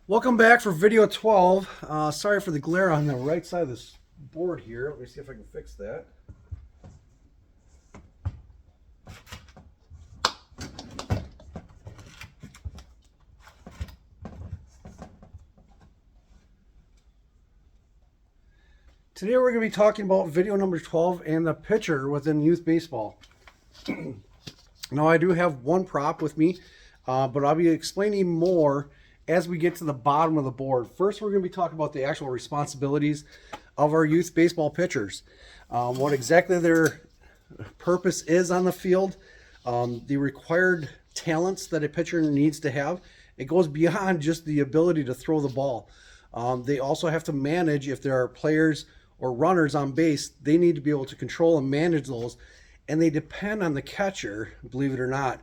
Welcome back for video 12. Sorry for the glare on the right side of this board here. Let me see if I can fix that. Today we're going to be talking about video number 12 and the pitcher within youth baseball. Now I do have one prop with me, but I'll be explaining more as we get to the bottom of the board. First, we're going to be talking about the actual responsibilities of our youth baseball pitchers, what exactly their purpose is on the field, the required talents that a pitcher needs to have. It goes beyond just the ability to throw the ball. They also have to manage, if there are players or runners on base, they need to be able to control and manage those. And they depend on the catcher, believe it or not,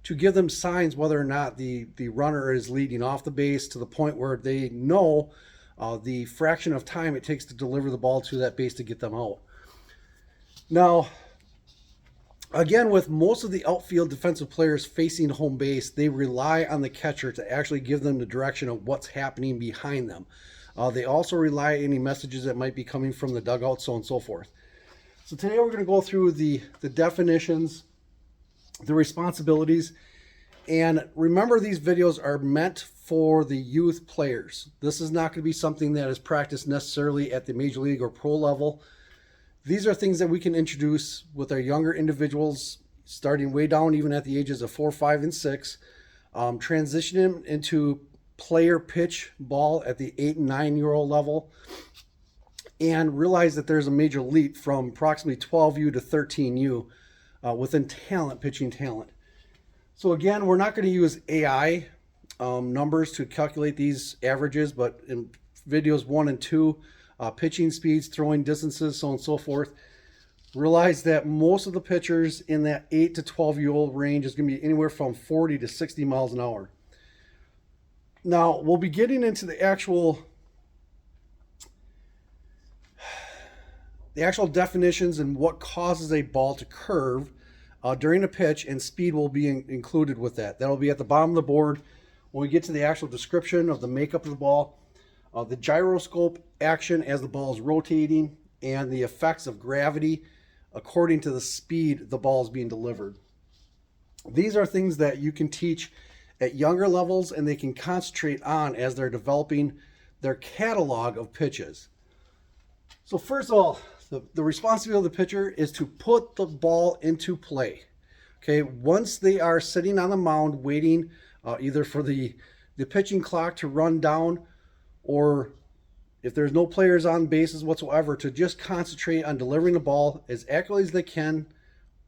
to give them signs whether or not the runner is leading off the base to the point where they know the fraction of time it takes to deliver the ball to that base to get them out. Now, again, with most of the outfield defensive players facing home base, they rely on the catcher to actually give them the direction of what's happening behind them. They also rely on any messages that might be coming from the dugout, so on and so forth. So today we're going to go through the definitions, the responsibilities, and remember, these videos are meant for the youth players. This is not going to be something that is practiced necessarily at the major league or pro level. These are things that we can introduce with our younger individuals, starting way down even at the ages of 4, 5, and 6, transition them into player pitch ball at the 8 and 9-year-old level, and realize that there's a major leap from approximately 12U to 13U within talent, pitching talent. So again, we're not going to use AI numbers to calculate these averages, but in videos 1 and 2, pitching speeds, throwing distances, so on and so forth, realize that most of the pitchers in that 8 to 12-year-old range is going to be anywhere from 40 to 60 miles an hour. Now, we'll be getting into the actual definitions and what causes a ball to curve during a pitch, and speed will be included with that. That'll be at the bottom of the board when we get to the actual description of the makeup of the ball, the gyroscope action as the ball is rotating, and the effects of gravity according to the speed the ball is being delivered. These are things that you can teach at younger levels, and they can concentrate on as they're developing their catalog of pitches. So first of all, the responsibility of the pitcher is to put the ball into play. Okay, once they are sitting on the mound waiting either for the pitching clock to run down, or if there's no players on bases whatsoever, to just concentrate on delivering the ball as accurately as they can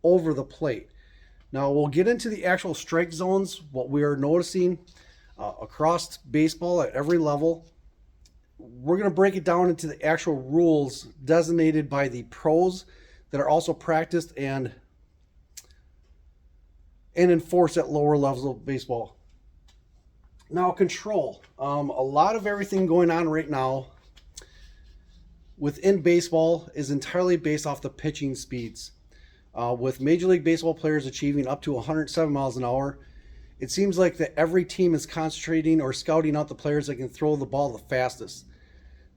over the plate. Now, we'll get into the actual strike zones, what we are noticing across baseball at every level. We're going to break it down into the actual rules designated by the pros that are also practiced and enforced at lower levels of baseball. Now, control. A lot of everything going on right now within baseball is entirely based off the pitching speeds. With Major League Baseball players achieving up to 107 miles an hour, it seems like that every team is concentrating or scouting out the players that can throw the ball the fastest.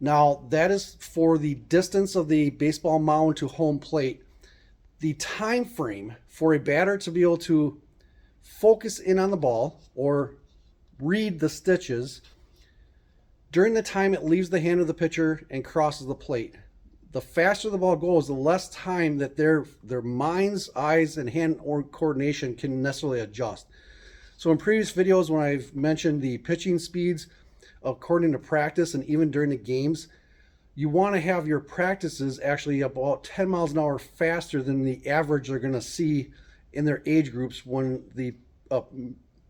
Now, that is for the distance of the baseball mound to home plate. The time frame for a batter to be able to focus in on the ball or read the stitches during the time it leaves the hand of the pitcher and crosses the plate. The faster the ball goes, the less time that their mind's, eyes, and hand coordination can necessarily adjust. So in previous videos, when I've mentioned the pitching speeds according to practice and even during the games, you want to have your practices actually about 10 miles an hour faster than the average they're going to see in their age groups when the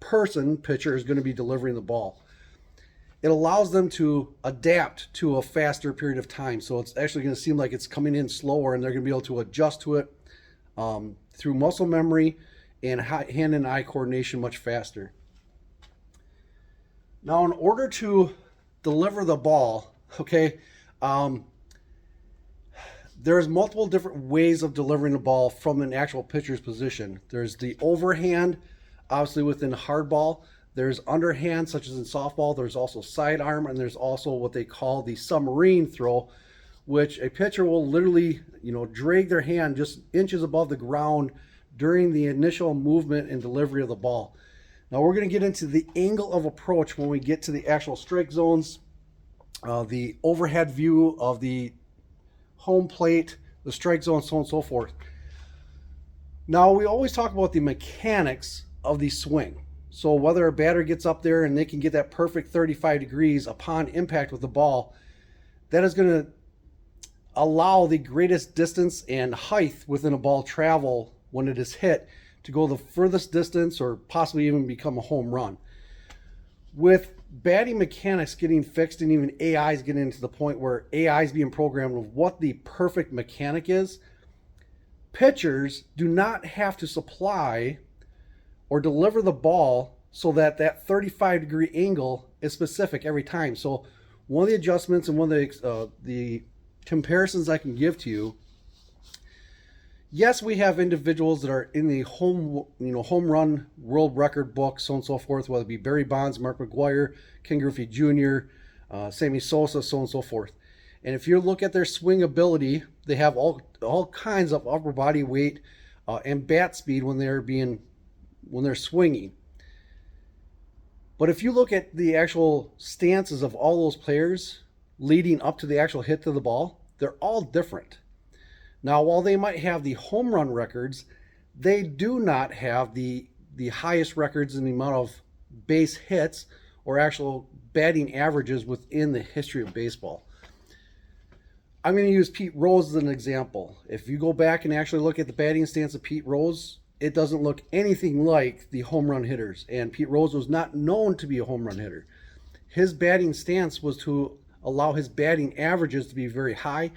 pitcher is going to be delivering the ball. It allows them to adapt to a faster period of time. So it's actually going to seem like it's coming in slower, and they're going to be able to adjust to it through muscle memory and hand and eye coordination much faster. Now, in order to deliver the ball, okay, there's multiple different ways of delivering the ball from an actual pitcher's position. There's the overhand, obviously within hardball. There's underhand, such as in softball. There's also sidearm, and there's also what they call the submarine throw, which a pitcher will literally, drag their hand just inches above the ground during the initial movement and delivery of the ball. Now we're going to get into the angle of approach when we get to the actual strike zones, the overhead view of the home plate, the strike zone, so on and so forth. Now we always talk about the mechanics of the swing. So whether a batter gets up there and they can get that perfect 35 degrees upon impact with the ball, that is going to allow the greatest distance and height within a ball travel when it is hit to go the furthest distance or possibly even become a home run. With batting mechanics getting fixed and even AIs getting into the point where AI is being programmed of what the perfect mechanic is, pitchers do not have to supply or deliver the ball so that that 35-degree angle is specific every time. So one of the adjustments and one of the comparisons I can give to you, yes, we have individuals that are in the home run world record book, so on and so forth, whether it be Barry Bonds, Mark McGwire, Ken Griffey Jr., Sammy Sosa, so on and so forth. And if you look at their swing ability, they have all kinds of upper body weight and bat speed when they're swinging. But if you look at the actual stances of all those players leading up to the actual hit to the ball, they're all different. Now, while they might have the home run records, they do not have the highest records in the amount of base hits or actual batting averages within the history of baseball. I'm going to use Pete Rose as an example. If you go back and actually look at the batting stance of Pete Rose, it doesn't look anything like the home run hitters. And Pete Rose was not known to be a home run hitter. His batting stance was to allow his batting averages to be very high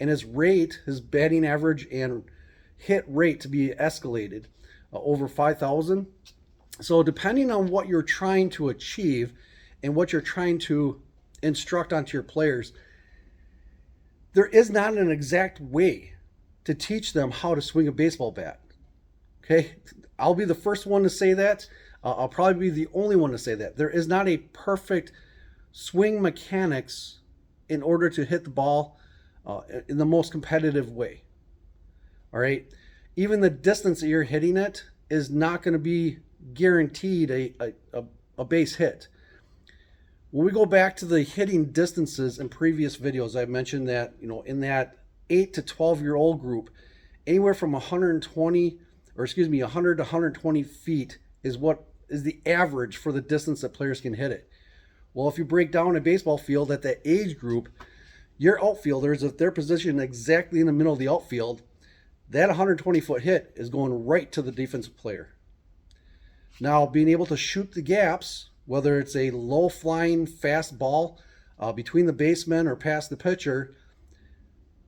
and his batting average and hit rate to be escalated over 5,000. So depending on what you're trying to achieve and what you're trying to instruct onto your players, there is not an exact way to teach them how to swing a baseball bat. Okay, I'll be the first one to say that. I'll probably be the only one to say that. There is not a perfect swing mechanics in order to hit the ball in the most competitive way. All right, even the distance that you're hitting it is not going to be guaranteed a base hit. When we go back to the hitting distances in previous videos, I mentioned that in that 8 to 12-year-old group, anywhere from 100 to 120 feet is what is the average for the distance that players can hit it. Well, if you break down a baseball field at that age group, your outfielders, if they're positioned exactly in the middle of the outfield, that 120-foot hit is going right to the defensive player. Now, being able to shoot the gaps, whether it's a low-flying fast ball between the baseman or past the pitcher,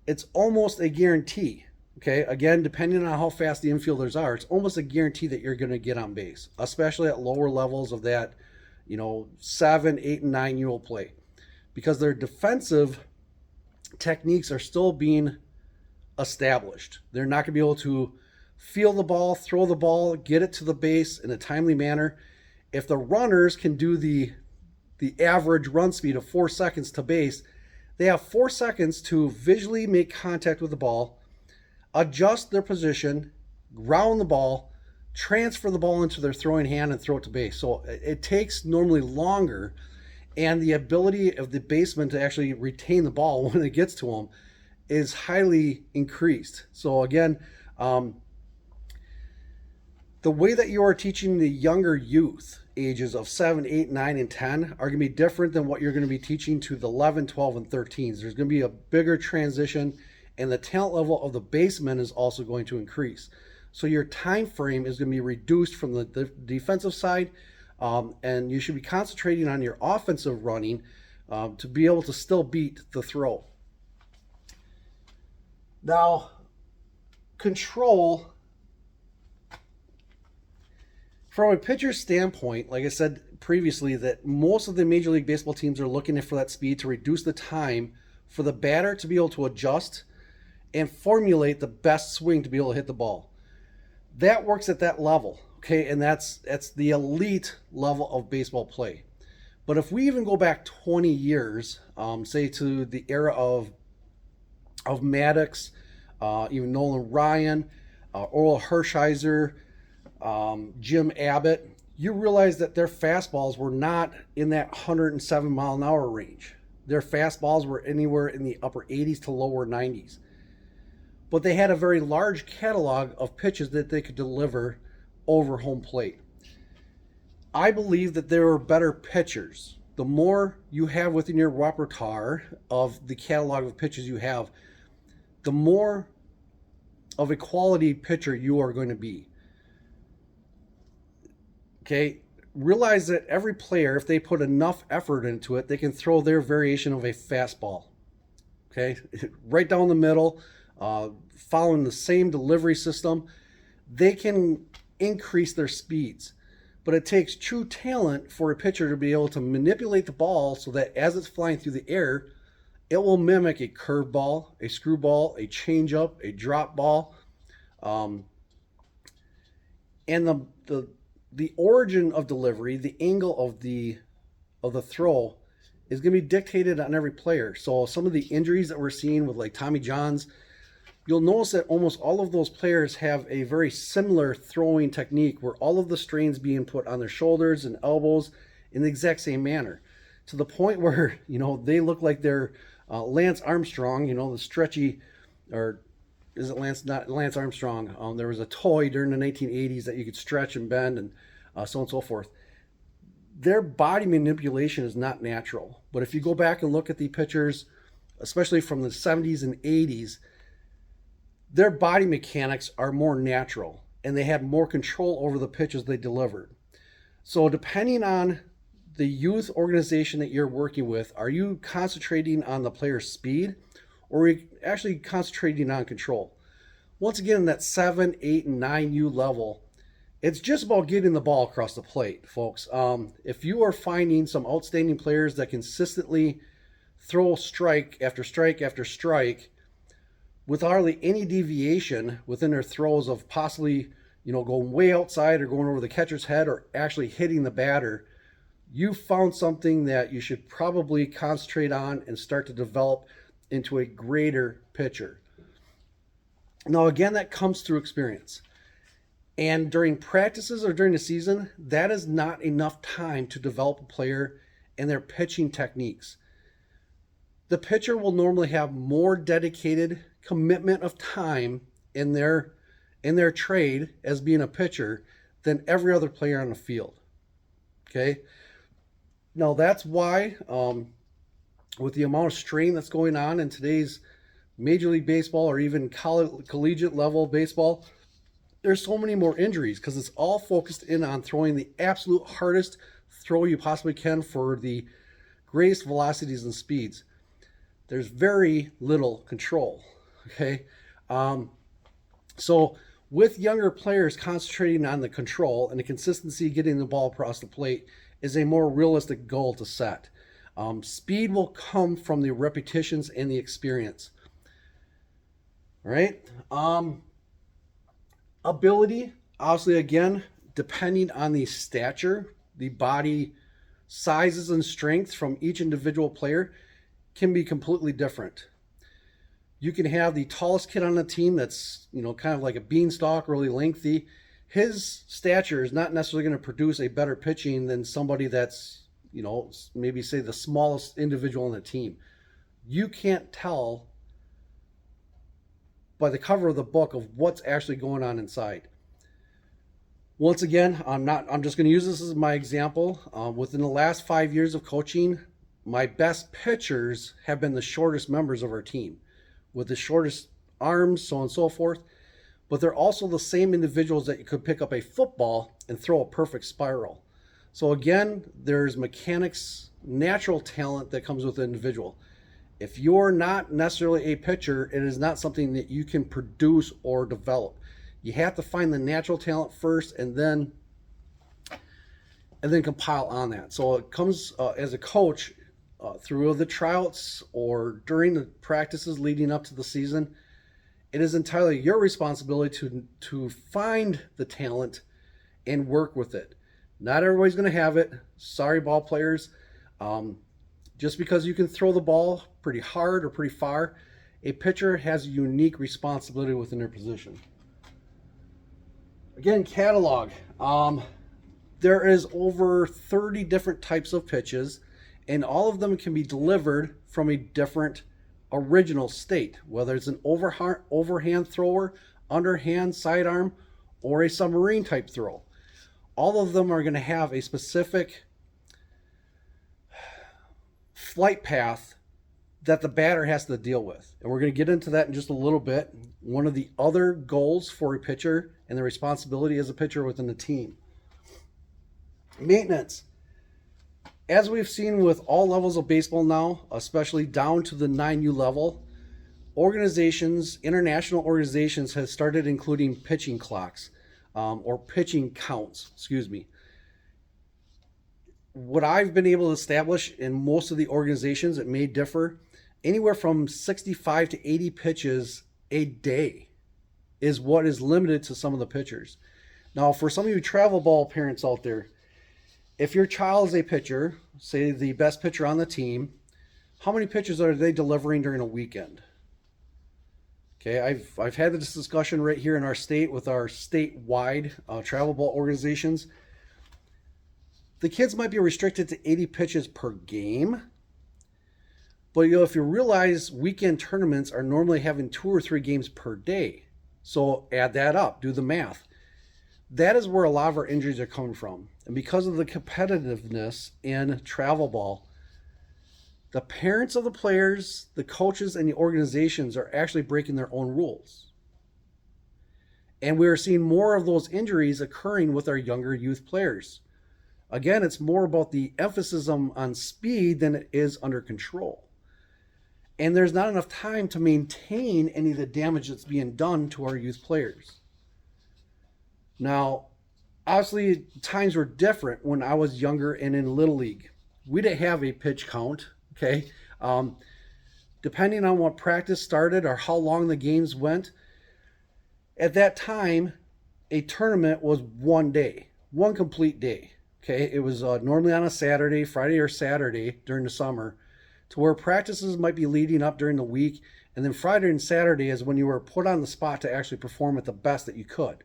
it's almost a guarantee. Okay, again, depending on how fast the infielders are, it's almost a guarantee that you're going to get on base, especially at lower levels of that, 7, 8, and 9-year-old play, because their defensive techniques are still being established. They're not going to be able to feel the ball, throw the ball, get it to the base in a timely manner. If the runners can do the average run speed of 4 seconds to base, they have 4 seconds to visually make contact with the ball, adjust their position, ground the ball, transfer the ball into their throwing hand, and throw it to base. So it takes normally longer, and the ability of the baseman to actually retain the ball when it gets to him is highly increased. So again, the way that you are teaching the younger youth, ages of 7, 8, 9, and 10, are going to be different than what you're going to be teaching to the 11, 12, and 13s. There's going to be a bigger transition, and the talent level of the baseman is also going to increase. So your time frame is going to be reduced from the defensive side, and you should be concentrating on your offensive running to be able to still beat the throw. Now, control, from a pitcher's standpoint, like I said previously, that most of the Major League Baseball teams are looking for that speed to reduce the time for the batter to be able to adjust and formulate the best swing to be able to hit the ball. That works at that level. Okay, and that's the elite level of baseball play. But if we even go back 20 years, say to the era of Maddox, even Nolan Ryan, Oral Hershiser, Jim Abbott, you realize that their fastballs were not in that 107-mile-an-hour range. Their fastballs were anywhere in the upper 80s to lower 90s. But they had a very large catalog of pitches that they could deliver over home plate. I believe that there are better pitchers. The more you have within your repertoire of the catalog of pitches you have, the more of a quality pitcher you are going to be. Okay, realize that every player, if they put enough effort into it, they can throw their variation of a fastball. Okay, right down the middle, following the same delivery system, they can increase their speeds. But it takes true talent for a pitcher to be able to manipulate the ball so that as it's flying through the air, it will mimic a curveball, a screwball, a changeup, a drop ball. And the origin of delivery, the angle of the throw is going to be dictated on every player. So some of the injuries that we're seeing with like Tommy Johns, you'll notice that almost all of those players have a very similar throwing technique where all of the strain's being put on their shoulders and elbows in the exact same manner, to the point where, they look like they're Lance Armstrong, the stretchy, or is it Lance Armstrong? There was a toy during the 1980s that you could stretch and bend and so on and so forth. Their body manipulation is not natural. But if you go back and look at the pitchers, especially from the 70s and 80s, their body mechanics are more natural and they had more control over the pitches they delivered. So depending on the youth organization that you're working with, are you concentrating on the player's speed, or are you actually concentrating on control? Once again, that 7, 8, and 9U level, it's just about getting the ball across the plate, folks. If you are finding some outstanding players that consistently throw strike after strike after strike with hardly any deviation within their throws of possibly, going way outside or going over the catcher's head or actually hitting the batter, you found something that you should probably concentrate on and start to develop into a greater pitcher. Now, again, that comes through experience. And during practices or during the season, that is not enough time to develop a player and their pitching techniques. The pitcher will normally have more dedicated commitment of time in their trade as being a pitcher than every other player on the field. Okay? Now, that's why, with the amount of strain that's going on in today's Major League Baseball or even collegiate level baseball, there's so many more injuries because it's all focused in on throwing the absolute hardest throw you possibly can for the greatest velocities and speeds. There's very little control. Okay? So with younger players concentrating on the control and the consistency getting the ball across the plate is a more realistic goal to set. Speed will come from the repetitions and the experience. All right? Ability, obviously, again, depending on the stature, the body sizes and strengths from each individual player can be completely different. You can have the tallest kid on the team that's, kind of like a beanstalk, really lengthy. His stature is not necessarily going to produce a better pitching than somebody that's, maybe say the smallest individual on the team. You can't tell by the cover of the book of what's actually going on inside. Once again, I'm just going to use this as my example. Within the last 5 years of coaching, my best pitchers have been the shortest members of our team, with the shortest arms, so on and so forth. But they're also the same individuals that you could pick up a football and throw a perfect spiral. So again, there's mechanics, natural talent that comes with the individual. If you're not necessarily a pitcher, it is not something that you can produce or develop. You have to find the natural talent first and then compile on that. So it comes as a coach through the tryouts or during the practices leading up to the season. It is entirely your responsibility to find the talent and work with it. Not everybody's going to have it. Sorry, ball players. Just because you can throw the ball pretty hard or pretty far, a pitcher has a unique responsibility within their position. Again, catalog. There is over 30 different types of pitches, and all of them can be delivered from a different original state, whether it's an overhand thrower, underhand, sidearm, or a submarine type throw. All of them are going to have a specific flight path that the batter has to deal with. And we're going to get into that in just a little bit. One of the other goals for a pitcher and the responsibility as a pitcher within the team. Maintenance. As we've seen with all levels of baseball now, especially down to the 9U level, organizations, international organizations, have started including pitching clocks or pitching counts, What I've been able to establish in most of the organizations, it may differ, anywhere from 65 to 80 pitches a day is what is limited to some of the pitchers. Now, for some of you travel ball parents out there, if your child is a pitcher, say the best pitcher on the team, how many pitches are they delivering during a weekend? Okay, I've had this discussion right here in our state with our statewide travel ball organizations. The kids might be restricted to 80 pitches per game, but if you realize weekend tournaments are normally having 2 or 3 games per day, so add that up, do the math. That is where a lot of our injuries are coming from. And because of the competitiveness in travel ball, the parents of the players, the coaches, and the organizations are actually breaking their own rules. And we are seeing more of those injuries occurring with our younger youth players. Again, it's more about the emphasis on speed than it is under control. And there's not enough time to maintain any of the damage that's being done to our youth players. Now, obviously, times were different when I was younger and in Little League. We didn't have a pitch count, okay? Depending on what practice started or how long the games went, at that time, a tournament was one day, one complete day, okay? It was normally on a Saturday, Friday or Saturday during the summer, to where practices might be leading up during the week, and then Friday and Saturday is when you were put on the spot to actually perform at the best that you could.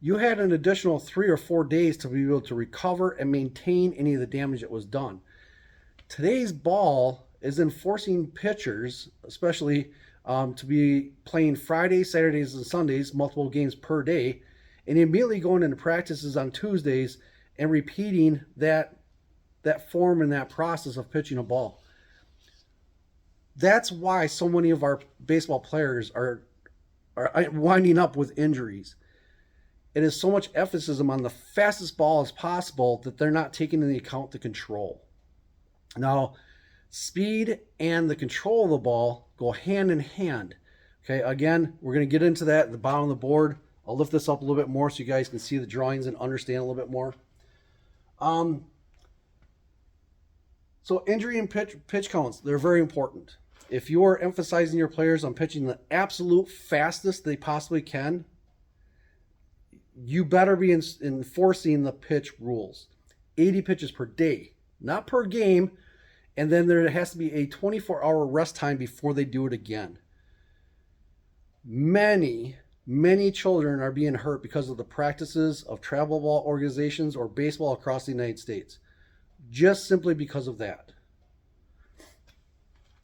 You had an additional 3 or 4 days to be able to recover and maintain any of the damage that was done. Today's ball is enforcing pitchers, especially to be playing Fridays, Saturdays, and Sundays, multiple games per day, and immediately going into practices on Tuesdays and repeating that form and that process of pitching a ball. That's why so many of our baseball players are winding up with injuries. It is so much emphasis on the fastest ball as possible that they're not taking into account the control. Now, speed and the control of the ball go hand in hand. Okay, again, we're going to get into that at the bottom of the board. I'll lift this up a little bit more so you guys can see the drawings and understand a little bit more. So injury and pitch counts, they're very important. If you are emphasizing your players on pitching the absolute fastest they possibly can, you better be enforcing the pitch rules. 80 pitches per day, not per game, and then there has to be a 24-hour rest time before they do it again. Many children are being hurt because of the practices of travel ball organizations or baseball across the United States, just simply because of that.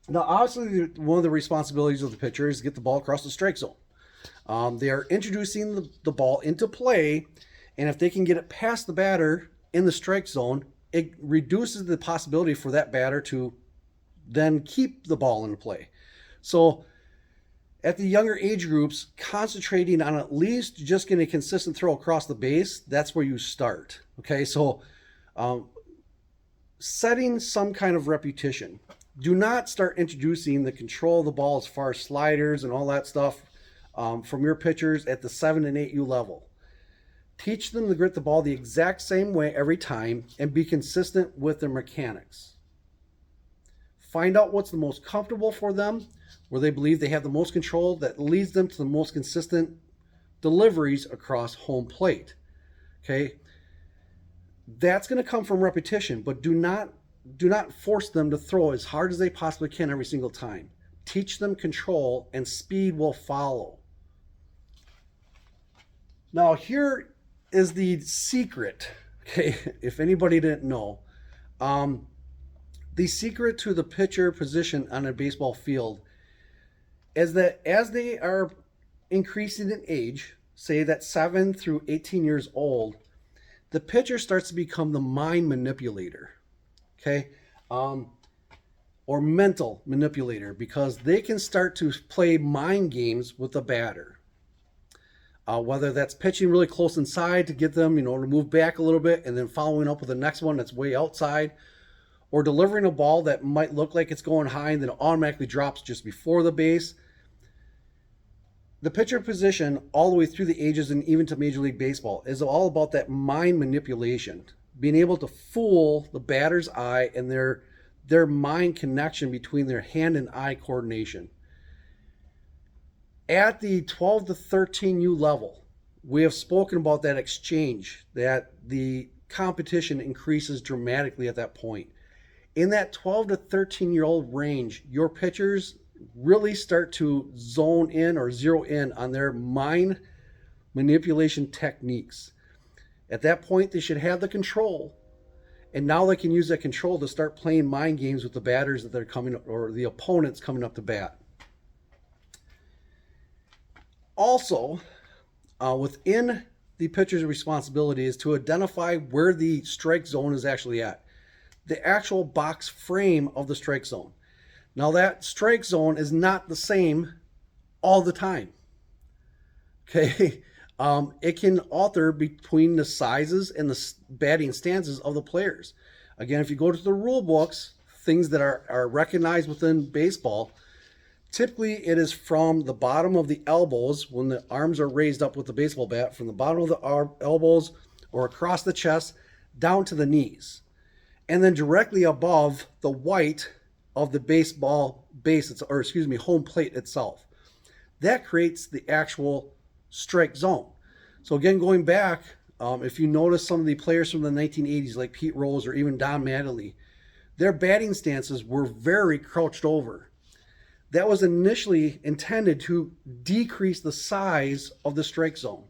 Now, obviously, one of the responsibilities of the pitcher is to get the ball across the strike zone. They are introducing the ball into play, and if they can get it past the batter in the strike zone, it reduces the possibility for that batter to then keep the ball in play. So at the younger age groups, concentrating on at least just getting a consistent throw across the base, that's where you start. Okay, so setting some kind of repetition. Do not start introducing the control of the ball as far as sliders and all that stuff from your pitchers at the 7 and 8U level. Teach them to grit the ball the exact same way every time and be consistent with their mechanics. Find out what's the most comfortable for them, where they believe they have the most control that leads them to the most consistent deliveries across home plate. Okay, that's going to come from repetition, but do not force them to throw as hard as they possibly can every single time. Teach them control, and speed will follow. Now, here is the secret. Okay, if anybody didn't know, the secret to the pitcher position on a baseball field is that as they are increasing in age, say that 7 through 18 years old, the pitcher starts to become the mind manipulator, okay, or mental manipulator, because they can start to play mind games with the batter. Whether that's pitching really close inside to get them, to move back a little bit and then following up with the next one that's way outside, or delivering a ball that might look like it's going high and then automatically drops just before the base. The pitcher position, all the way through the ages and even to Major League Baseball, is all about that mind manipulation, being able to fool the batter's eye and their mind connection between their hand and eye coordination. At the 12 to 13U level, we have spoken about that exchange, that the competition increases dramatically at that point. In that 12 to 13-year-old range, your pitchers really start to zone in or zero in on their mind manipulation techniques. At that point, they should have the control, and now they can use that control to start playing mind games with the batters that they're coming up, or the opponents coming up to bat. Also, within the pitcher's responsibility is to identify where the strike zone is actually at, the actual box frame of the strike zone. Now, that strike zone is not the same all the time. Okay, it can alter between the sizes and the batting stances of the players. Again, if you go to the rule books, things that are recognized within baseball, typically it is from the bottom of the elbows, when the arms are raised up with the baseball bat, from the bottom of the elbows or across the chest down to the knees, and then directly above the white of the baseball base, home plate itself. That creates the actual strike zone. So again, going back, if you notice some of the players from the 1980s, like Pete Rose or even Don Mattingly, their batting stances were very crouched over. That was initially intended to decrease the size of the strike zone.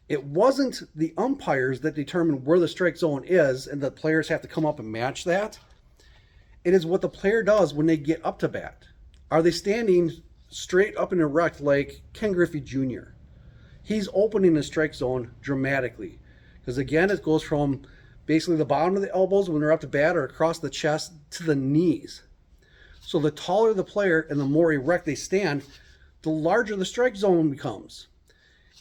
It wasn't the umpires that determine where the strike zone is and the players have to come up and match that. It is what the player does when they get up to bat. Are they standing straight up and erect like Ken Griffey Jr.? He's opening the strike zone dramatically, because again, it goes from basically the bottom of the elbows when they're up to bat or across the chest to the knees. So the taller the player and the more erect they stand, the larger the strike zone becomes.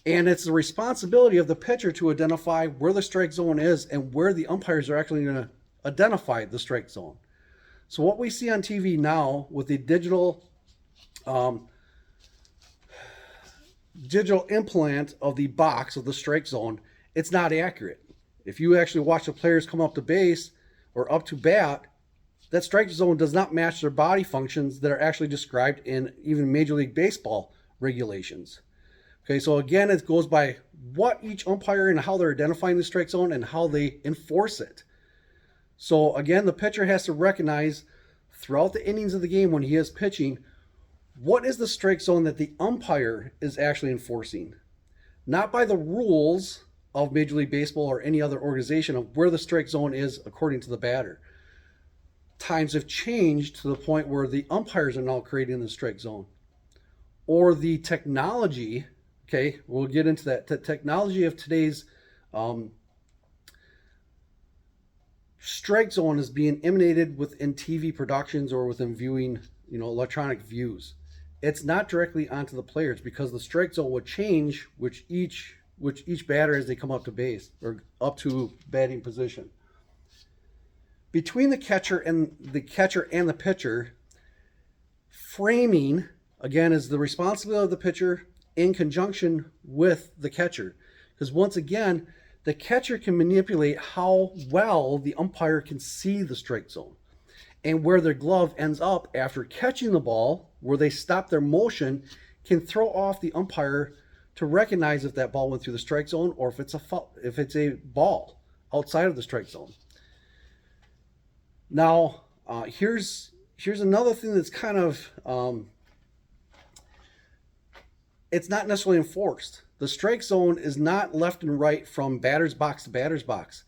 And it's the responsibility of the pitcher to identify where the strike zone is and where the umpires are actually going to identify the strike zone. So what we see on TV now with the digital implant of the box of the strike zone, it's not accurate. If you actually watch the players come up to base or up to bat, that strike zone does not match their body functions that are actually described in even Major League Baseball regulations. Okay, so again, it goes by what each umpire and how they're identifying the strike zone and how they enforce it. So again, the pitcher has to recognize throughout the innings of the game when he is pitching, what is the strike zone that the umpire is actually enforcing? Not by the rules of Major League Baseball or any other organization of where the strike zone is according to the batter. Times have changed to the point where the umpires are now creating the strike zone. Or the technology, okay, we'll get into that. The technology of today's strike zone is being emanated within TV productions or within viewing, electronic views. It's not directly onto the players, because the strike zone would change which each batter as they come up to base or up to batting position. Between the catcher and the pitcher, framing again is the responsibility of the pitcher in conjunction with the catcher, because once again, the catcher can manipulate how well the umpire can see the strike zone and where their glove ends up after catching the ball, where they stop their motion, can throw off the umpire to recognize if that ball went through the strike zone or if it's a ball outside of the strike zone. Now, here's another thing that's kind of it's not necessarily enforced. The strike zone is not left and right from batter's box to batter's box.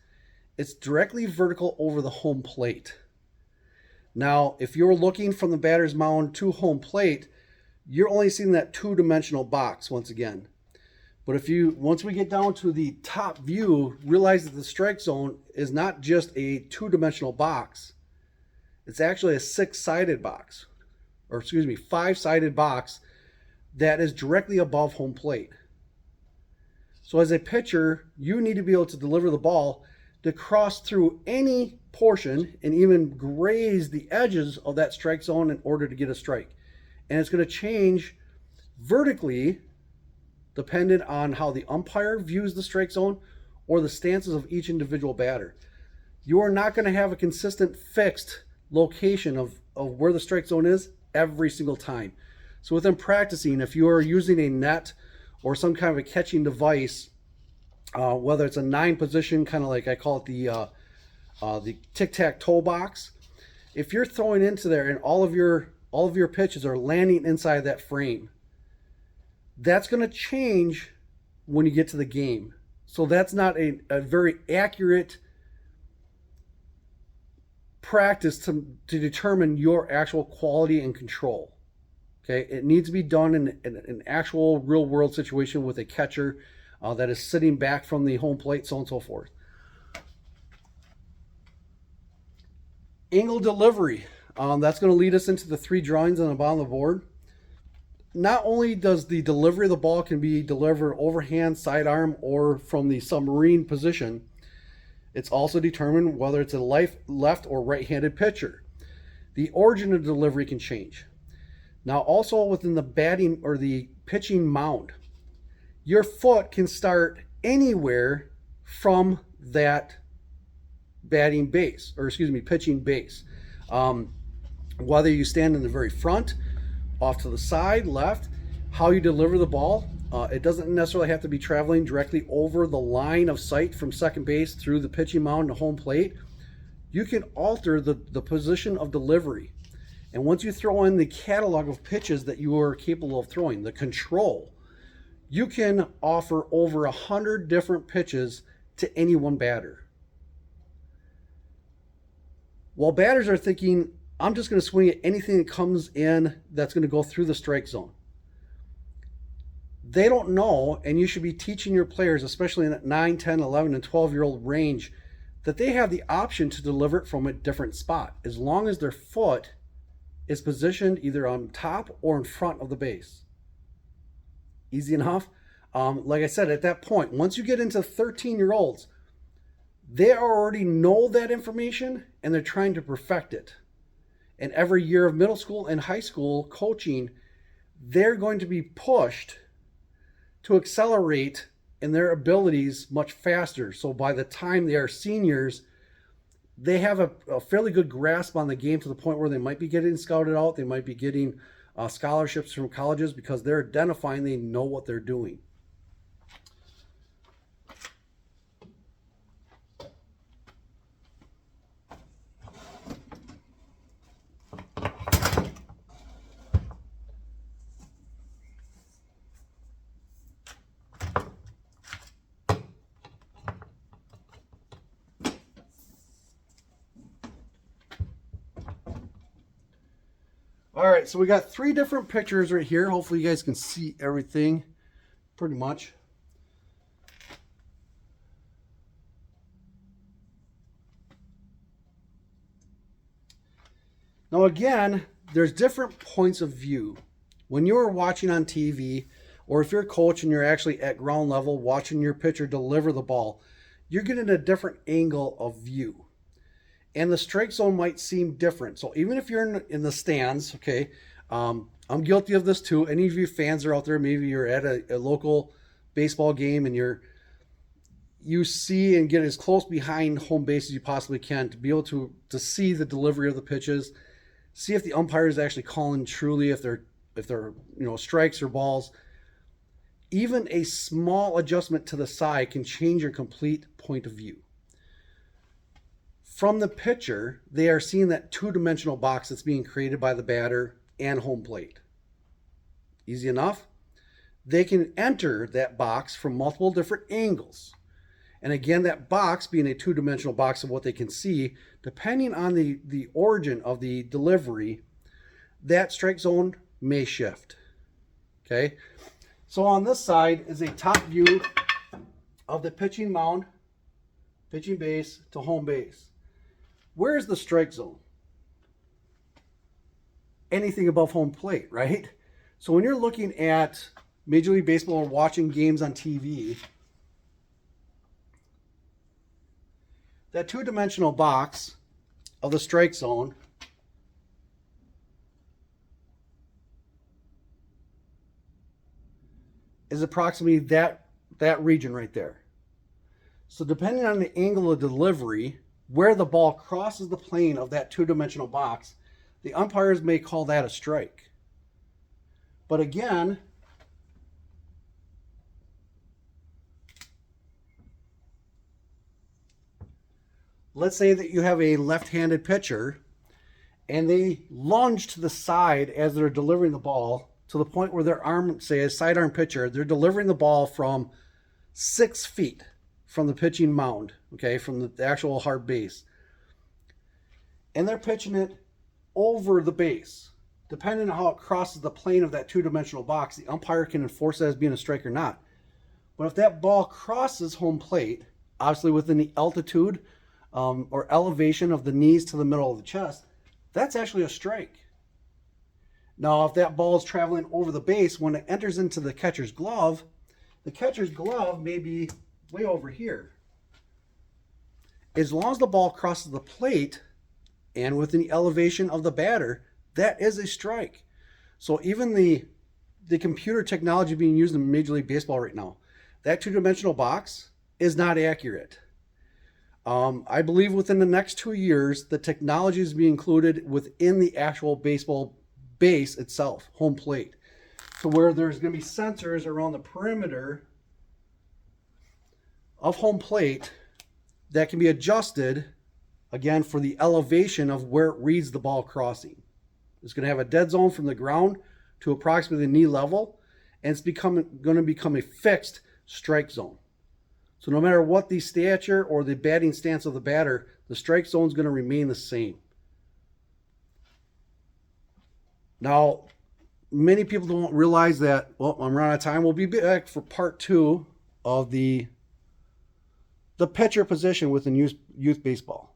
It's directly vertical over the home plate. Now, if you're looking from the batter's mound to home plate, you're only seeing that two-dimensional box once again. But once we get down to the top view, realize that the strike zone is not just a two-dimensional box. It's actually a five-sided box that is directly above home plate. So as a pitcher, you need to be able to deliver the ball to cross through any portion and even graze the edges of that strike zone in order to get a strike. And it's going to change vertically dependent on how the umpire views the strike zone or the stances of each individual batter. You are not going to have a consistent fixed location of where the strike zone is every single time. So within practicing, if you are using a net or some kind of a catching device, whether it's a 9 position, kind of like I call it the tic-tac-toe box, if you're throwing into there and all of your pitches are landing inside that frame, that's going to change when you get to the game. So that's not a very accurate practice to determine your actual quality and control. Okay, it needs to be done in an actual real world situation with a catcher that is sitting back from the home plate, so on and so forth. Angle delivery. That's going to lead us into the 3 drawings on the bottom of the board. Not only does the delivery of the ball can be delivered overhand, sidearm, or from the submarine position, it's also determined whether it's a left or right-handed pitcher. The origin of delivery can change. Now also within the batting or the pitching mound, your foot can start anywhere from that pitching base. Whether you stand in the very front, off to the side, left, how you deliver the ball. It doesn't necessarily have to be traveling directly over the line of sight from second base through the pitching mound to home plate. You can alter the position of delivery. And once you throw in the catalog of pitches that you are capable of throwing, the control, you can offer over 100 different pitches to any one batter. While batters are thinking, I'm just going to swing at anything that comes in that's going to go through the strike zone. They don't know, and you should be teaching your players, especially in that 9, 10, 11, and 12-year-old range, that they have the option to deliver it from a different spot, as long as their foot is positioned either on top or in front of the base. Easy enough. Like I said, at that point, once you get into 13-year-olds, they already know that information and they're trying to perfect it. And every year of middle school and high school coaching, they're going to be pushed to accelerate in their abilities much faster. So by the time they are seniors, they have a fairly good grasp on the game to the point where they might be getting scouted out. They might be getting scholarships from colleges because they're identifying, they know what they're doing. All right, so we got 3 different pictures right here. Hopefully you guys can see everything pretty much. Now again, there's different points of view. When you're watching on TV, or if you're a coach and you're actually at ground level watching your pitcher deliver the ball, you're getting a different angle of view. And the strike zone might seem different. So even if you're in the stands, okay, I'm guilty of this too. Any of you fans are out there, maybe you're at a local baseball game and you see and get as close behind home base as you possibly can to be able to see the delivery of the pitches, see if the umpire is actually calling truly, if they're strikes or balls. Even a small adjustment to the side can change your complete point of view. From the pitcher, they are seeing that two-dimensional box that's being created by the batter and home plate. Easy enough. They can enter that box from multiple different angles. And again, that box being a two-dimensional box of what they can see, depending on the origin of the delivery, that strike zone may shift. Okay, so on this side is a top view of the pitching mound, pitching base to home base. Where is the strike zone? Anything above home plate, right? So when you're looking at Major League Baseball or watching games on TV, that two-dimensional box of the strike zone is approximately that region right there. So depending on the angle of delivery, where the ball crosses the plane of that two-dimensional box, the umpires may call that a strike. But again, let's say that you have a left-handed pitcher and they lunge to the side as they're delivering the ball to the point where their arm, say a sidearm pitcher, they're delivering the ball from 6 feet from the pitching mound, okay, from the actual hard base. And they're pitching it over the base. Depending on how it crosses the plane of that two-dimensional box, the umpire can enforce that as being a strike or not. But if that ball crosses home plate, obviously within the altitude or elevation of the knees to the middle of the chest, that's actually a strike. Now, if that ball is traveling over the base, when it enters into the catcher's glove may be way over here. As long as the ball crosses the plate and within the elevation of the batter, that is a strike. So even the computer technology being used in Major League Baseball right now, that two-dimensional box is not accurate. I believe within the next 2 years, the technology is being included within the actual baseball base itself, home plate, to where there's going to be sensors around the perimeter of home plate that can be adjusted, again, for the elevation of where it reads the ball crossing. It's going to have a dead zone from the ground to approximately the knee level, and it's going to become a fixed strike zone. So no matter what the stature or the batting stance of the batter, the strike zone is going to remain the same. Now, many people don't realize that, well, I'm running out of time. We'll be back for part 2 of the pitcher position within youth baseball.